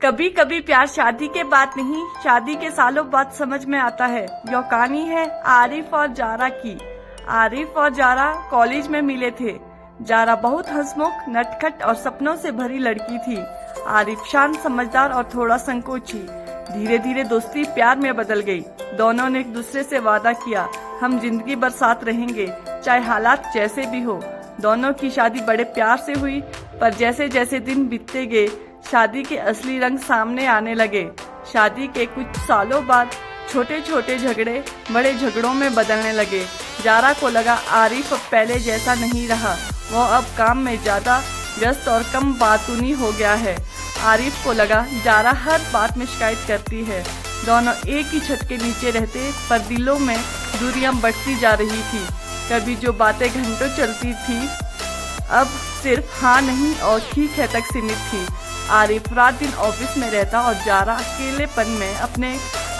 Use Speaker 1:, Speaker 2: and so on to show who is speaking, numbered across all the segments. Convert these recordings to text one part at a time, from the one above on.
Speaker 1: कभी कभी प्यार शादी के बाद नहीं, शादी के सालों बाद समझ में आता है। यह कहानी है आरिफ और जारा की। आरिफ और जारा कॉलेज में मिले थे। जारा बहुत हंसमुख, नटखट और सपनों से भरी लड़की थी। आरिफ शांत, समझदार और थोड़ा संकोची। धीरे धीरे दोस्ती प्यार में बदल गई। दोनों ने एक दूसरे से वादा किया, हम जिंदगी भर साथ रहेंगे, चाहे हालात जैसे भी हो। दोनों की शादी बड़े प्यार से हुई, पर जैसे जैसे दिन बीतते गए शादी के असली रंग सामने आने लगे। शादी के कुछ सालों बाद छोटे छोटे झगड़े बड़े झगड़ों में बदलने लगे। जारा को लगा आरिफ अब पहले जैसा नहीं रहा, वो अब काम में ज्यादा व्यस्त और कम बातूनी हो गया है। आरिफ को लगा जारा हर बात में शिकायत करती है। दोनों एक ही छत के नीचे रहते, पर दिलों में दूरियां बढ़ती जा रही थी। कभी जो बातें घंटों चलती थी, अब सिर्फ हाँ नहीं और ठीक है तक सीमित थी। आरिफ रात दिन ऑफिस में रहता और जारा अकेलेपन में अपने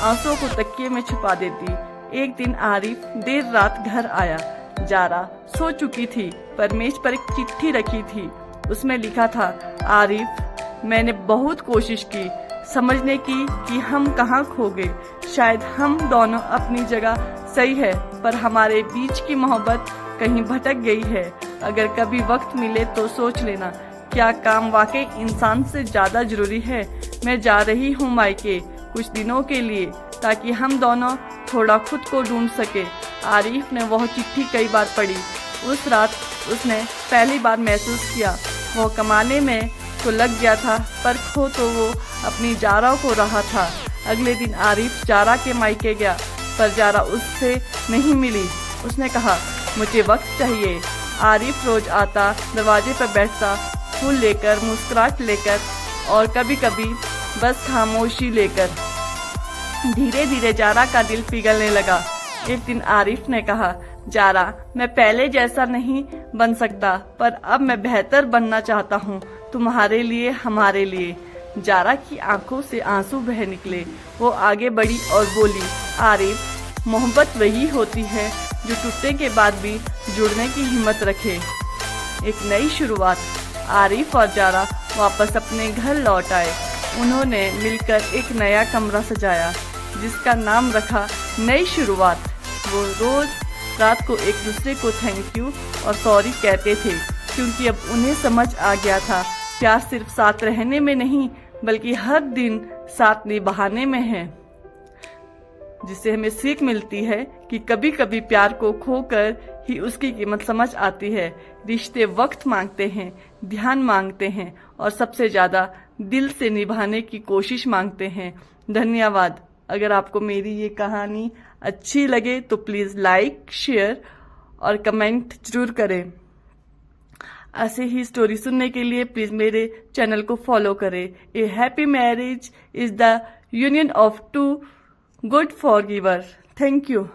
Speaker 1: आंसुओं को तकिए में छुपा देती। एक दिन आरिफ देर रात घर आया। जारा सो चुकी थी, पर मेज पर एक चिट्ठी रखी थी। उसमें लिखा था, आरिफ, मैंने बहुत कोशिश की समझने की कि हम कहाँ खो गए। शायद हम दोनों अपनी जगह सही है, पर हमारे बीच की मोहब्बत कहीं भटक गई है। अगर कभी वक्त मिले तो सोच लेना, क्या काम वाकई इंसान से ज्यादा जरूरी है। मैं जा रही हूँ मायके कुछ दिनों के लिए, ताकि हम दोनों थोड़ा खुद को ढूंढ सके। आरिफ ने वह चिट्ठी कई बार पढ़ी। उस रात उसने पहली बार महसूस किया, वो कमाने में तो लग गया था, पर खो तो वो अपनी जारा को रहा था। अगले दिन आरिफ जारा के मायके गया, पर जारा उससे नहीं मिली। उसने कहा, मुझे वक्त चाहिए। आरिफ रोज आता, दरवाजे पर बैठता, फूल लेकर, मुस्कुराहट लेकर और कभी कभी बस खामोशी लेकर। धीरे धीरे जारा का दिल पिघलने लगा। एक दिन आरिफ ने कहा, जारा, मैं पहले जैसा नहीं बन सकता, पर अब मैं बेहतर बनना चाहता हूँ, तुम्हारे लिए, हमारे लिए। जारा की आंखों से आंसू बह निकले। वो आगे बढ़ी और बोली, आरिफ, मोहब्बत वही होती है जो टूटने के बाद भी जुड़ने की हिम्मत रखे। एक नई शुरुआत। आरिफ और जारा वापस अपने घर लौट आए। उन्होंने मिलकर एक नया कमरा सजाया, जिसका नाम रखा नई शुरुआत। वो रोज रात को एक दूसरे को थैंक यू और सॉरी कहते थे, क्योंकि अब उन्हें समझ आ गया था, प्यार सिर्फ साथ रहने में नहीं, बल्कि हर दिन साथ निभाने में है। जिससे हमें सीख मिलती है कि कभी कभी प्यार को खोकर ही उसकी कीमत समझ आती है। रिश्ते वक्त मांगते हैं, ध्यान मांगते हैं और सबसे ज्यादा दिल से निभाने की कोशिश मांगते हैं। धन्यवाद। अगर आपको मेरी ये कहानी अच्छी लगे तो प्लीज लाइक, शेयर और कमेंट जरूर करें। ऐसे ही स्टोरी सुनने के लिए प्लीज मेरे चैनल को फॉलो करें। A happy marriage is the union of two good forgiver. Thank you.